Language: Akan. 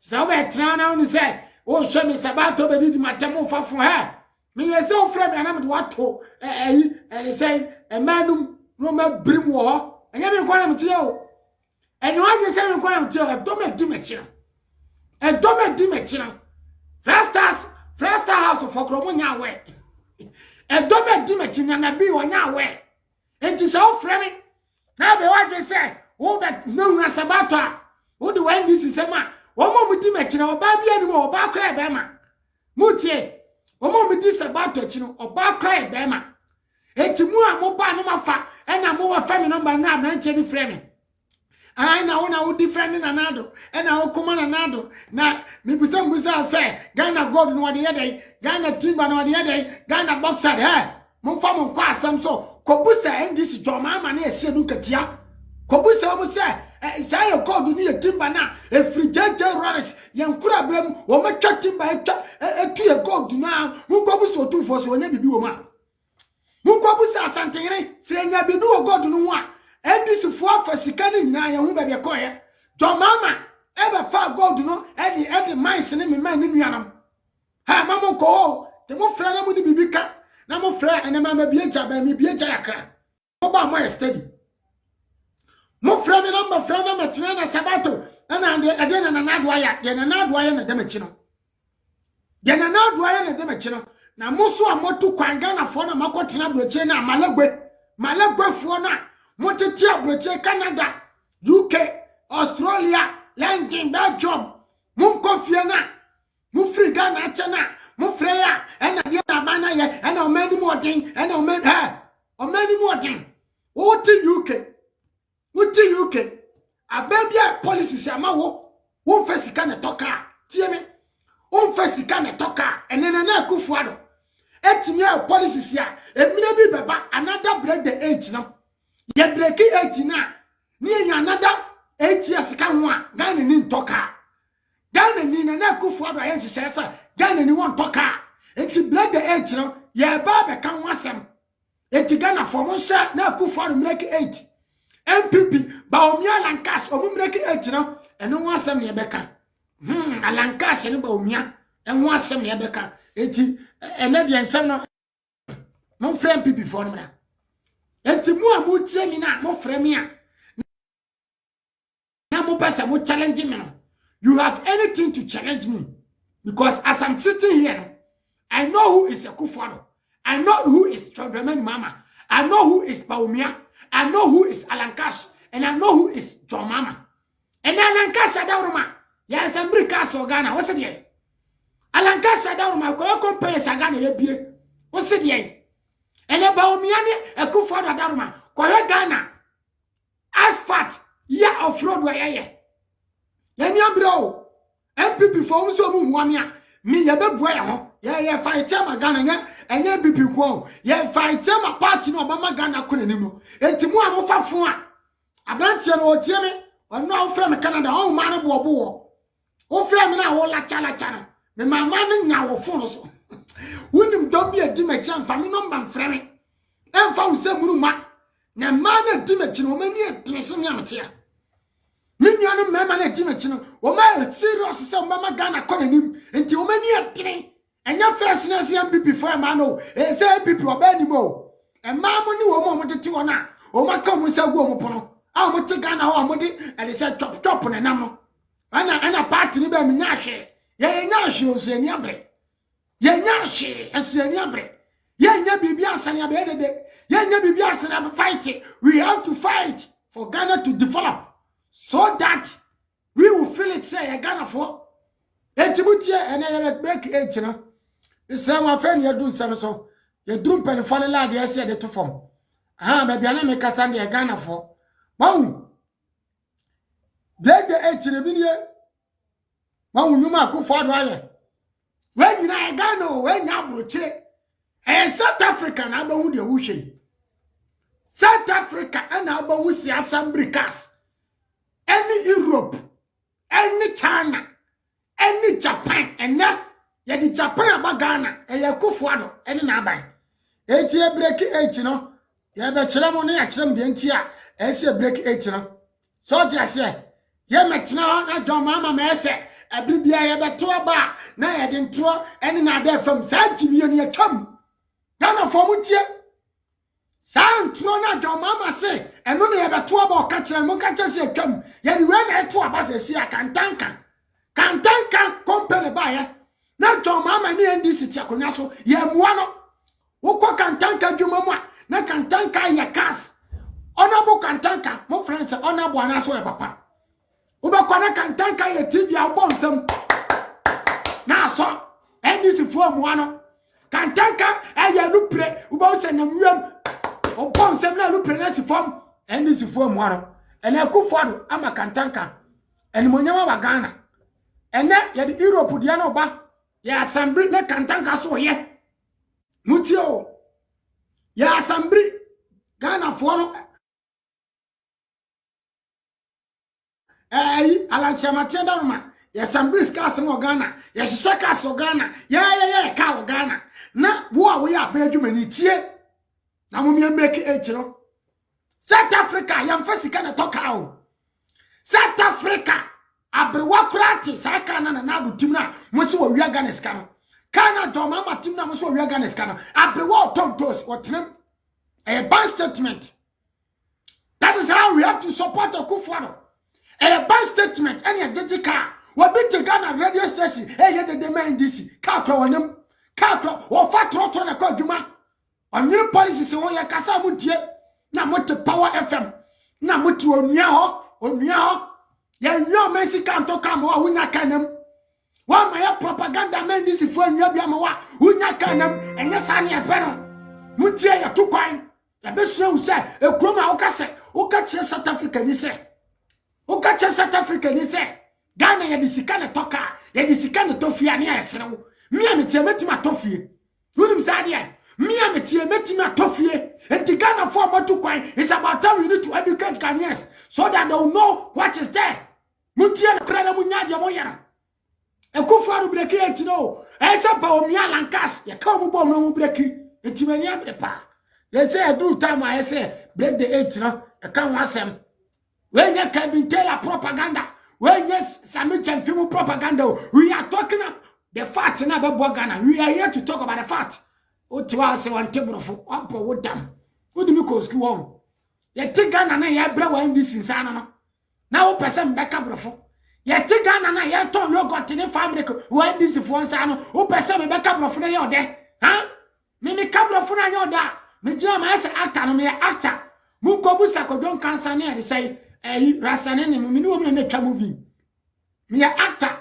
So we try now and say, oh, show me Sabato, but did my temple for her. Me is so friend, and I'm what to and he say, a man no man brim war, and you want to tell. And you want to say, I'm going to tell a domet dimachina. A domet dimachina. First house of Okromonia way. A domet dimachina and a bee on your way. It is all framing. Now be what they say, oh, but no Sabata. Who do I this is a man? One moment dimachina or baby anymore, back cry bema. Mutie, one moment this about to or back cry bema. It's more mobile number fa, and I'm more family number now, branch every framing. I know defending another, and I will command another. Now, maybe some will say, Ghana God no the other, Ghana timber no the other, Ghana box at her. Mufam Nkwasiasem so, Kobusa and this John Mama near Asiedu Nketia. Kobusa will say, say a God near timber now, a free JDM runners, young Kurabem, or my chatting by a clear God now, who Kobuso 2 for so never be woman. Mukobusa something, saying I be do a God no one. And this for sickening now, who may be a choir. John Mama, ever far go to know, at the mice and man in Yanam. Ha, Mamma call, the more friend would be bigger. No more friend, and a mamma be a job and me be a jacra. About my study. More friend number, friend number, Tina Sabato, and again another wire, then another wire and a demachino. Then another wire and a demachino. Now, Mosu and Motu Kwangana for a Makotina Brechena, Malagwe for now. Nketia Breche Canada, UK, Australia, London, Belgium, Munkofiana, Mufrigana Chana, Mufreya, and again Abana, and many more things, and many more things. What the UK? A baby policy, Samawo, won't face can talker, Timmy, won't face can talker, and then another Kufuado. 8 year policies here, a maybe baba, another break the 8 now. Ye break 8 now. Ni another 8 years can one. Ghana ni talker. Ghana ni na Kufuado ayensi shesa. Ghana ni one talker. Eti break the 8 now. Ye baba can wasem. Eti Ghana for Monsha na Kufuado make 8. MPP Baumia Lancash omu make 8 now. And no wasem ni beka. A Lancash ni Baumia. And wasem ni beka. Eti enedi ensem no. Mon friend MPP for me. Enti mu amutie mi na mo frɛ me a na mo pesa mo challenge me no. You have anything to challenge me because as I'm sitting here I know who is Kufuado. I know who is Children Mama. I know who is Baumia. I know who is Alankash and I know who is John Mama. And Alankash Adaruma. Yes, I'm Bricas Ghana. What's it here? Alankash Adaruma go compare Sagana ye. What's it here? And about me, a Kufuado Daruma, Koya Ghana, asphalt, ya off-road wire. Yanya bro, MPP for so Mumia, me ya beboy, ya fight my Ghana, and ya BP quo, ya fight my party no Mama Ghana couldn't know. And Timua Fafua, a branch or Timmy, or no from Canada, oh man of war. Oh, from now, all la chala channel. The my man now phone so. Wouldn't don't be a dimachan family number framing. And found some room, na man a dimachin, or many a dressing amateur. Minion mamma a dimachin, or my serious some Mama Ghana calling him until many a train. And your first NCMP before Mano, and say people are any more. And Mamma knew a moment to Tiwana, or my come with a woman. I want to Ghana or Modi, and it's a chop on a number. And a party in Minashi. Yea, Nashi, say Yabre. Ye nyashi aseniabre. Ye nya bibiasa na bedede. Ye nya bibiasa na fight. We have to fight for Ghana to develop so that we will feel it say Ghana for Etibutie and I break age no. Islam afen ye do some so. Ye drum pen fall la de ase de to form. Ah baby ana me kasa de Ghana for. Wow. Break the age ne bi ne. Wow nyuma Kufuado aye. When you are Ghana, when you are Bruche, and South Africa, and Abu de Ushe. South Africa and Abu Asiedu Bricas. Any Europe, any China, any Japan, and now you the Japan about Ghana, and you Kufuado, and Nabai. 8 year break 8, you know. You have a ceremony at some dentia, as you break 8, you know. So just say, ye metna na John mama me se ebribia ye beto aba na ye de ntro ene na da fam sa jimi ne atwam Ghana for mutie sa ntro na John mama se eno na ye beto aba o ka kire mo ka kire se atwam ye de we na eto aba se si akantanka company ba ye na John mama ni NDC ti akonya so ye muwa no wokọ kantanka dwuma mu a na kantanka ye kas honorable kantanka mo friends honorable anaso e papa ubekọ na kantanka ye TV abonsam na so NDC fo muwa no kantanka aya nupre ubose na mwem obonsam na nupre na si fom NDC fo muwa no ene akufodo ama kantanka ene monyama wa Ghana ene ye de Europe dia no ba ya assembly na kantanka so ye mutio ya assembly Ghana fo no alanchamatia daruma ya assembly ska se no Ghana ya shaka so Ghana ya ka o Ghana na wo a wo ya ba adwumani tie na mo me make no South Africa ya mfasika na toka o South Africa abrewa kurati sa kana na do timna mo se wo wia Ghana ska no kana John mama timna mo se wo wia Ghana ska no abrewa tontos otenem a bank statement. That is how we have to support the Kufuano. A bank statement, any a car. What big to Ghana radio station? Hey, you the main DC. Kakro, or fat rotor na Koduma. On new policies, so ya Casa Mutie. Na mutu Power FM. Na mutu Onyaho. Ya no Messi can't talk more. Unya canem. One my propaganda men this for Yabiamawa. Unya canem. And yes, I need a penal. Mutie ya 2 coin. Ya be show say e kroma okase okache South Africa ni say okache South Africa ni say Ghana ya disika na toka ya disika na tofia ni aserewo mi ametie metima tofie wunim sade ya mi ametie metima tofie enti Ghana for motu kwan is about time we need to educate Ghanaians so that they will know what is there mutie na kra na munyaje moyera ekufu adu breki enti no esa ba omia lankas ya ka obo no mu breki enti mani abrepa. They say I do time I say break the 8 no I can't want them. When you Kevin Taylor propaganda, when you Samich and film propaganda, we are talking about the facts in about Ghana. We are here to talk about the fact. What was one table for up or what damn? Who do you go school on? You take Ghana and you bring in this in Sana. Now person back up before. You take Ghana and you turn your got in the fabric when this is one Sana. Who person back up before you there? Huh? Mimi cabra for you there. Me jama as actor no me actor mu ko busa ko don cancer na dey say rasane ne me no me make movie me actor